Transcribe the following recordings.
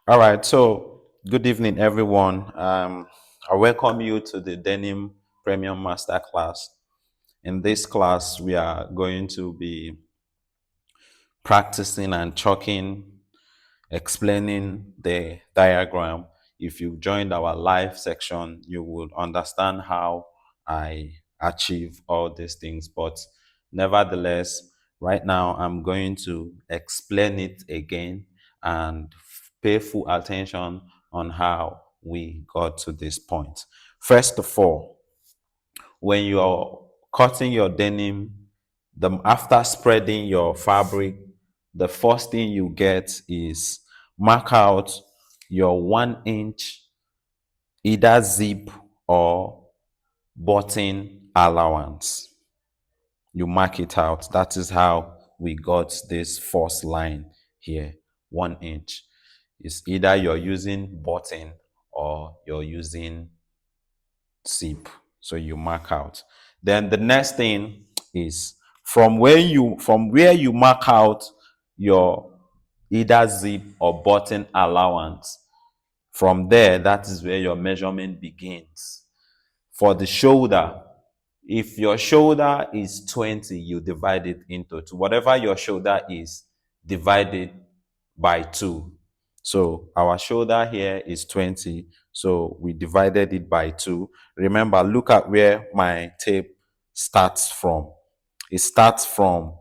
All right, so good evening, everyone. I welcome you to the Denim Premium Masterclass. In this class, we are going to be practicing and chalking, explaining the diagram. If you joined our live section, you would understand how I achieve all these things. But nevertheless, right now, I'm going to explain it again and pay full attention on how we got to this point. First of all, when you're cutting your denim, after spreading your fabric, the first thing you get is mark out your 1 inch either zip or button allowance. You mark it out. That is how we got this first line here. 1 inch. It's either you're using button or you're using zip. So you mark out. Then the next thing is from where you mark out your either zip or button allowance. From there, that is where your measurement begins. For the shoulder, if your shoulder is 20, you divide it into two. Whatever your shoulder is, divide it by 2. So our shoulder here is 20. So we divided it by 2. Remember, look at where my tape starts from. It starts from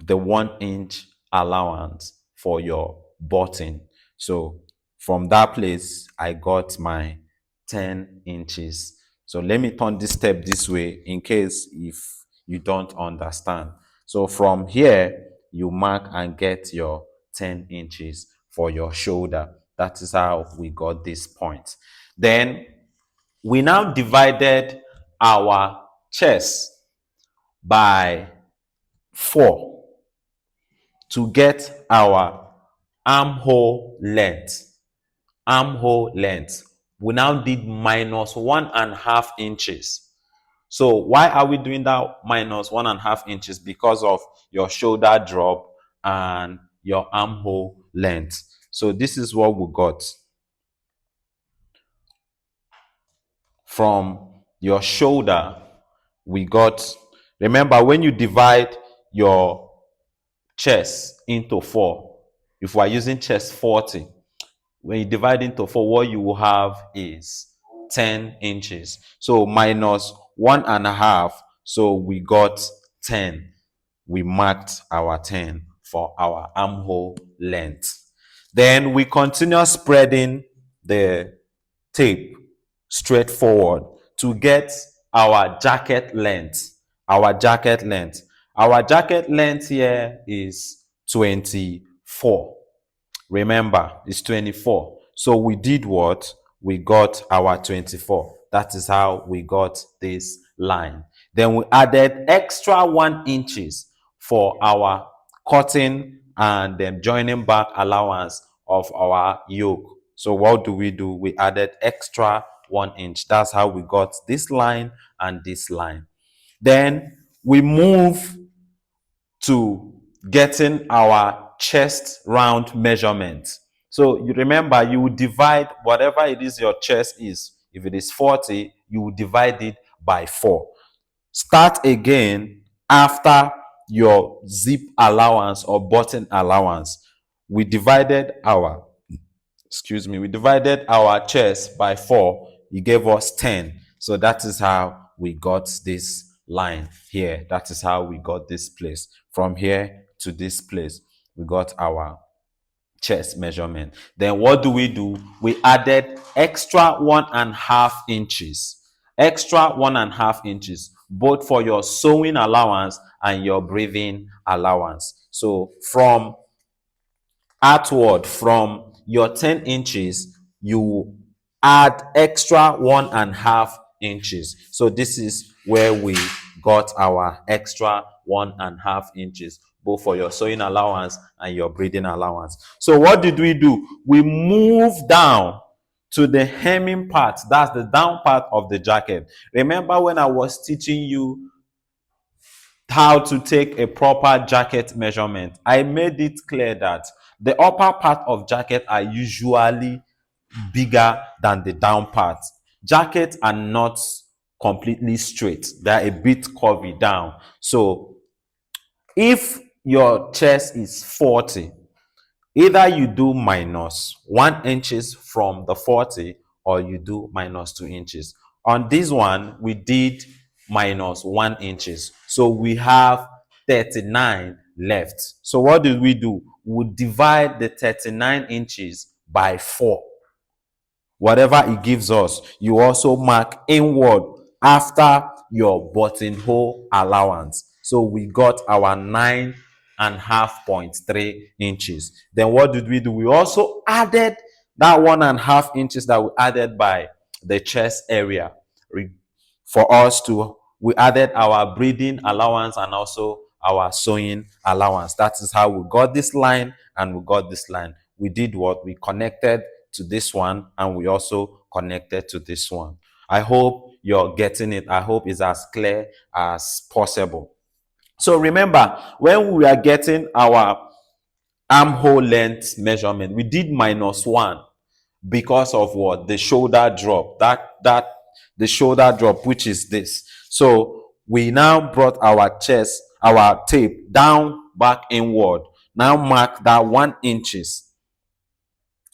the 1 inch allowance for your button. So from that place, I got my 10 inches. So let me turn this step this way in case if you don't understand. So from here, you mark and get your 10 inches for your shoulder. That is how we got this point. Then we now divided our chest by 4 to get our armhole length. Armhole length. We now did minus 1.5 inches. So why are we doing that minus 1.5 inches? Because of your shoulder drop and your armhole length. So this is what we got. From your shoulder, we got, remember when you divide your chest into 4, if we are using chest 40, when you divide into 4, what you will have is 10 inches. So minus 1.5, so we got 10. We marked our 10 for our armhole length. Then we continue spreading the tape straight forward to get our jacket length. Our jacket length. Our jacket length here is 24. Remember, it's 24. So we did what? We got our 24. That is how we got this line. Then we added extra 1 inches for our cutting and then joining back allowance of our yoke. So what do? We added extra 1 inch. That's how we got this line and this line. Then we move to getting our chest round measurement. So you remember, you will divide whatever it is your chest is. If it is 40, you will divide it by 4. Start again after your zip allowance or button allowance. We divided our chest by 4. It gave us 10. So that is how we got this line here. That is how we got this place. From here to this place, we got our chest measurement. Then what do? We added extra 1.5 inches. Extra 1.5 inches, both for your sewing allowance and your breathing allowance. So from outward, from your 10 inches, you add extra 1.5 inches. So this is where we got our extra 1.5 inches, both for your sewing allowance and your breathing allowance. So what did we do? We moved down to the hemming part. That's the down part of the jacket. Remember when I was teaching you how to take a proper jacket measurement, I made it clear that The upper part of jacket are usually bigger than the down part. Jackets are not completely straight. They're a bit curvy down. So if your chest is 40, either you do minus 1 inches from the 40 or you do minus 2 inches. On this one, we did minus 1 inches. So we have 39 left. So what did we do? We divide the 39 inches by 4. Whatever it gives us, you also mark inward after your buttonhole allowance. So we got our 9.5.3 inches. Then what did we do? We also added that 1.5 inches that we added by the chest area for us to, we added our breathing allowance and also our sewing allowance. That is how we got this line and we got this line. We did what? We connected to this one and we also connected to this one. I hope you're getting it. I hope it's as clear as possible. So remember, when we are getting our armhole length measurement, we did -1 because of what? The shoulder drop. The shoulder drop, which is this. So we now brought our chest, our tape down back inward. Now mark that 1 inches.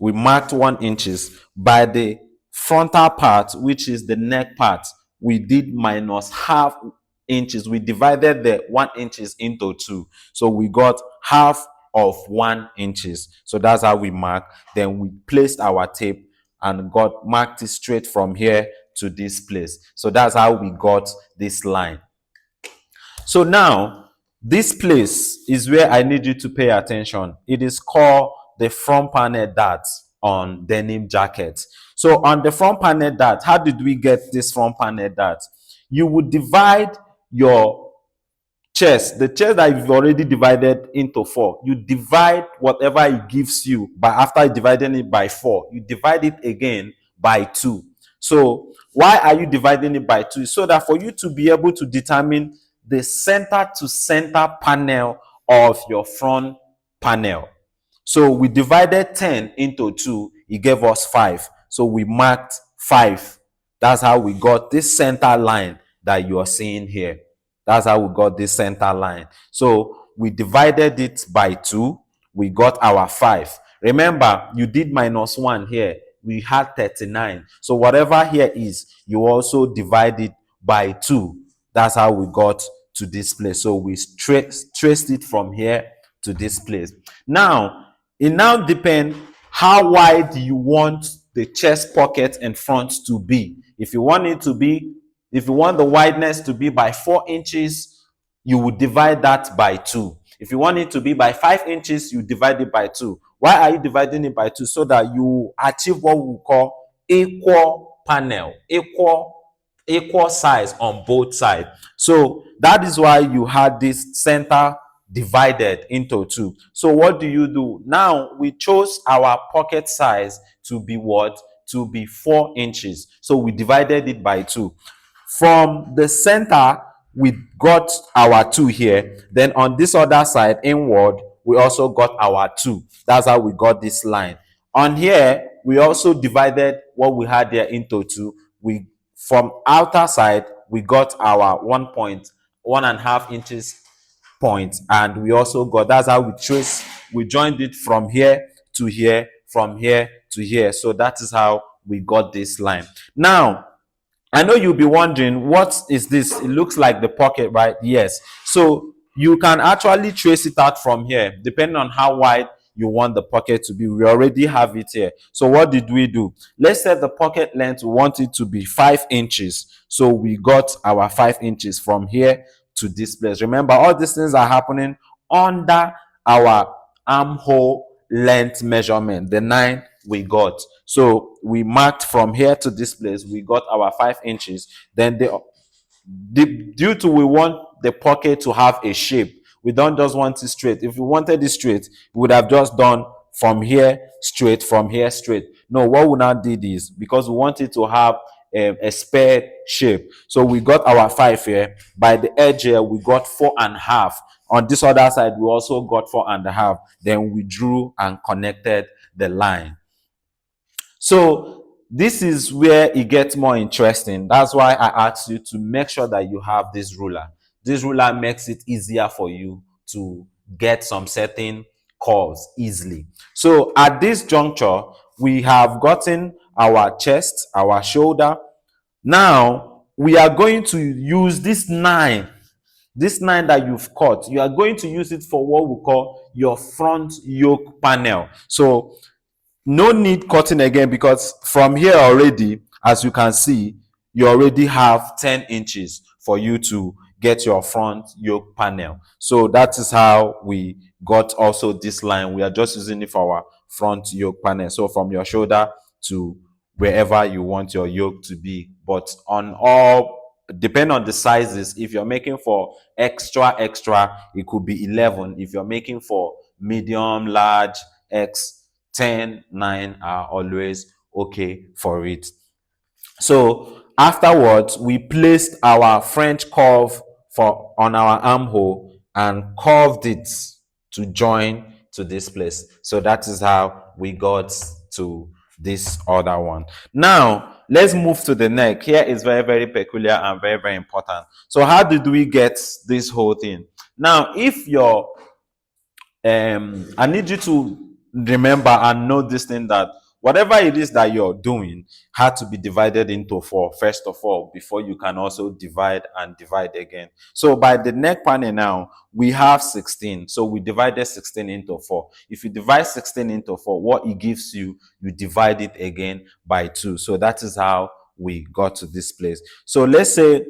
We marked 1 inches by the frontal part, which is the neck part. We did -0.5 inches. We divided the 1 inches into 2. So we got half of 1 inches. So that's how we mark. Then we placed our tape and got marked it straight from here to this place. So that's how we got this line. So now, this place is where I need you to pay attention. It is called the front panel dart on denim jackets. So on the front panel dart, how did we get this front panel dart? You would divide your chest, the chest that you've already divided into 4. You divide whatever it gives you, but after dividing it by 4, you divide it again by 2. So why are you dividing it by 2? So that for you to be able to determine the center to center panel of your front panel. So we divided 10 into 2, it gave us 5. So we marked 5. That's how we got this center line that you are seeing here. That's how we got this center line. So we divided it by 2, we got our 5. Remember, you did -1 here. We had 39. So whatever here is, you also divide it by 2. That's how we got to this place. So we traced it from here to this place. Now, it now depends how wide you want the chest pocket in front to be. If you want the wideness to be by 4 inches, you would divide that by 2. If you want it to be by 5 inches, you divide it by 2. Why are you dividing it by 2? So that you achieve what we call equal panel, equal size on both sides. So that is why you had this center divided into 2. So what do? Now we chose our pocket size to be what? To be 4 inches. So we divided it by 2. From the center, we got our 2 here. Then on this other side, inward, we also got our 2. That's how we got this line. On here, we also divided what we had there into 2. From outer side, we got our 1.5 inches point, and we also got, that's how we joined it from here to here, from here to here. So that is how we got this line. Now, I know you'll be wondering, what is this? It looks like the pocket, right? Yes. So you can actually trace it out from here, depending on how wide you want the pocket to be. We already have it here. So what did we do? Let's say the pocket length, we want it to be 5 inches. So we got our 5 inches from here to this place. Remember, all these things are happening under our armhole length measurement, the 9 we got. So we marked from here to this place, we got our 5 inches. Then due to we want the pocket to have a shape, we don't just want it straight. If we wanted it straight, we would have just done from here straight, from here straight. No, what we now did is, because we want it to have a spare shape, so we got our 5 here. By the edge here, we got 4.5. On this other side, we also got 4.5. Then we drew and connected the line. So this is where it gets more interesting. That's why I asked you to make sure that you have this ruler. This ruler makes it easier for you to get some certain curves easily. So at this juncture, we have gotten our chest, our shoulder. Now we are going to use this 9 that you've cut. You are going to use it for what we call your front yoke panel. So no need cutting again, because from here already, as you can see, you already have 10 inches for you to get your front yoke panel. So that is how we got also this line. We are just using it for our front yoke panel. So from your shoulder to wherever you want your yoke to be. But on all, depend on the sizes. If you're making for extra, it could be 11. If you're making for medium, large, X, 10, 9 are always okay for it. So afterwards, we placed our French curve on our armhole and curved it to join to this place. So that is how we got to this other one. Now let's move to the neck. Here is very, very peculiar and very, very important. So how did we get this whole thing? Now, if your I need you to remember and know this thing, that whatever it is that you're doing had to be divided into 4 first of all, before you can also divide and divide again. So by the neck panel now, we have 16. So we divided 16 into 4. If you divide 16 into 4, what it gives you, you divide it again by 2. So that is how we got to this place. So let's say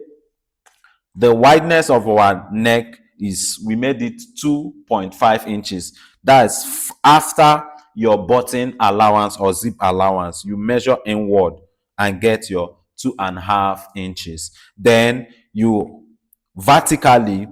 the wideness of our neck is, we made it 2.5 inches. That's after your button allowance or zip allowance. You measure inward and get your 2.5 inches. Then you vertically,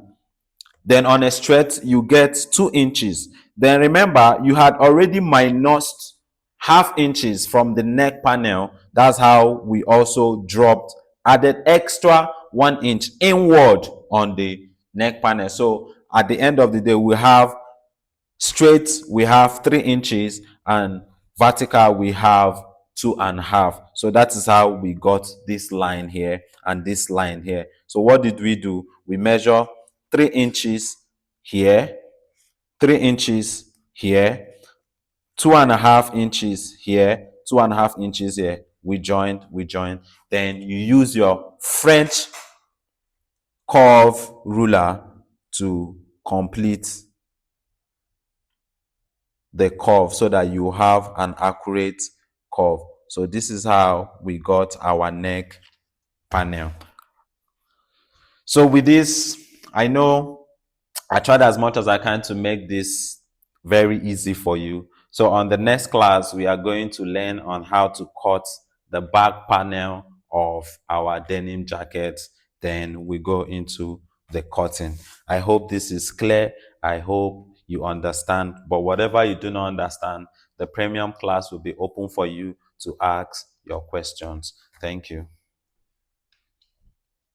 then on a straight, you get 2 inches. Then remember, you had already minused half inches from the neck panel. That's how we also dropped, added extra 1 inch inward on the neck panel. So at the end of the day, we have straight, we have 3 inches, and vertical, we have 2.5. So that is how we got this line here and this line here. So what did we do? We measure 3 inches here, 3 inches here, 2.5 inches here, 2.5 inches here. We joined. Then you use your French curve ruler to complete the curve so that you have an accurate curve. So this is how we got our neck panel. So with this, I know I tried as much as I can to make this very easy for you. So on the next class, we are going to learn on how to cut the back panel of our denim jacket. Then we go into the cutting. I hope this is clear. I hope you understand. But whatever you do not understand, the premium class will be open for you to ask your questions. Thank you.